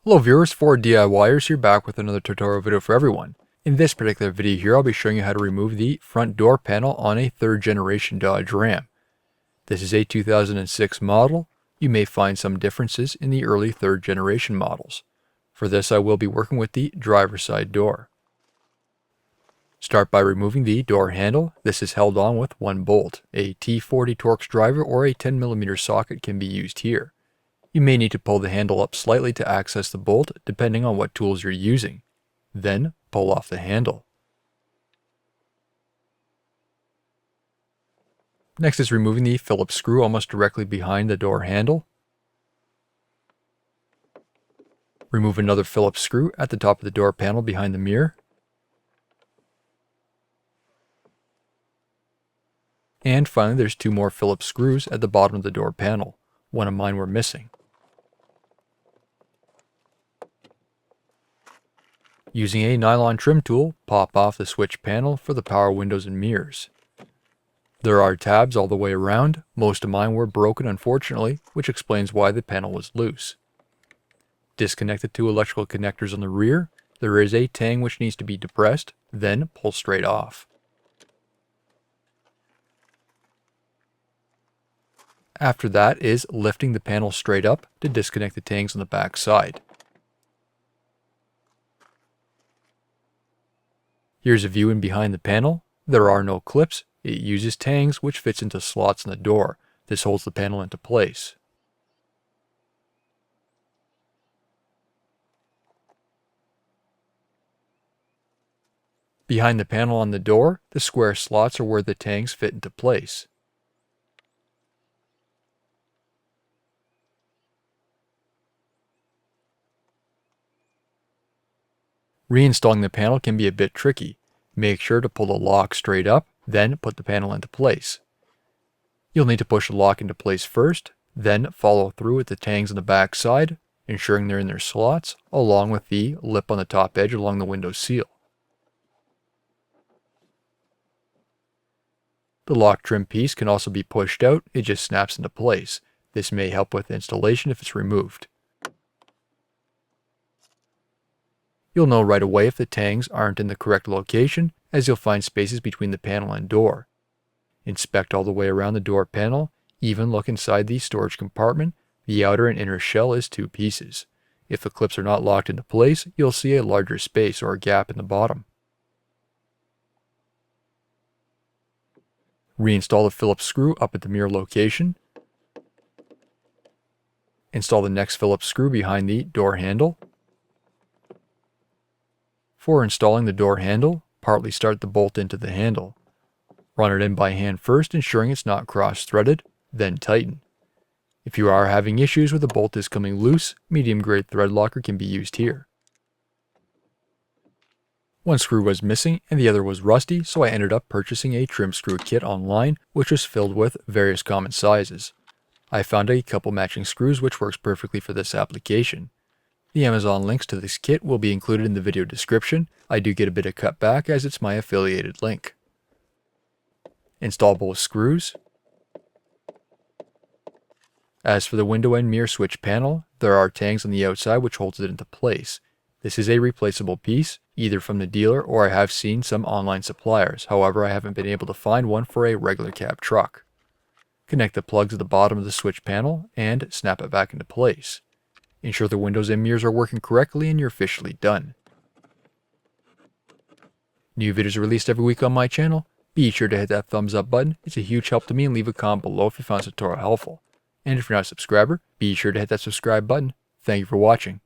Hello viewers, 4DIYers here, back with another tutorial video for everyone. In this particular video here, I'll be showing you how to remove the front door panel on a 3rd generation Dodge Ram. This is a 2006 model. You may find some differences in the early 3rd generation models. For this, I will be working with the driver's side door. Start by removing the door handle. This is held on with one bolt. A T40 Torx driver or a 10mm socket can be used here. You may need to pull the handle up slightly to access the bolt, depending on what tools you're using. Then, pull off the handle. Next is removing the phillips screw almost directly behind the door handle. Remove another phillips screw at the top of the door panel behind the mirror. And finally, there's 2 more phillips screws at the bottom of the door panel. One of mine were missing. Using a nylon trim tool, pop off the switch panel for the power windows and mirrors. There are tabs all the way around. Most of mine were broken, unfortunately, which explains why the panel was loose. Disconnect the 2 electrical connectors on the rear. There is a tang which needs to be depressed, then pull straight off. After that is lifting the panel straight up to disconnect the tangs on the back side. Here's a view in behind the panel. There are no clips. It uses tangs which fits into slots in the door. This holds the panel into place. Behind the panel on the door, the square slots are where the tangs fit into place. Reinstalling the panel can be a bit tricky. Make sure to pull the lock straight up, then put the panel into place. You'll need to push the lock into place first, then follow through with the tangs on the back side, ensuring they're in their slots, along with the lip on the top edge along the window seal. The lock trim piece can also be pushed out. It just snaps into place. This may help with installation if it's removed. You'll know right away if the tangs aren't in the correct location, as you'll find spaces between the panel and door. Inspect all the way around the door panel, even look inside the storage compartment. The outer and inner shell is 2 pieces. If the clips are not locked into place, you'll see a larger space or a gap in the bottom. Reinstall the phillips screw up at the mirror location. Install the next phillips screw behind the door handle. For installing the door handle, partly start the bolt into the handle. Run it in by hand first, ensuring it's not cross-threaded, then tighten. If you are having issues where the bolt is coming loose, medium-grade thread locker can be used here. One screw was missing and the other was rusty, so I ended up purchasing a trim screw kit online, which was filled with various common sizes. I found a couple matching screws which works perfectly for this application. The Amazon links to this kit will be included in the video description. I do get a bit of cutback as it's my affiliated link. Install both screws. As for the window and mirror switch panel, there are tangs on the outside which holds it into place. This is a replaceable piece, either from the dealer or I have seen some online suppliers. However, I haven't been able to find one for a regular cab truck. Connect the plugs at the bottom of the switch panel and snap it back into place. Ensure the windows and mirrors are working correctly and you're officially done. New videos are released every week on my channel. Be sure to hit that thumbs up button. It's a huge help to me, and leave a comment below if you found this tutorial helpful. And if you're not a subscriber, be sure to hit that subscribe button. Thank you for watching.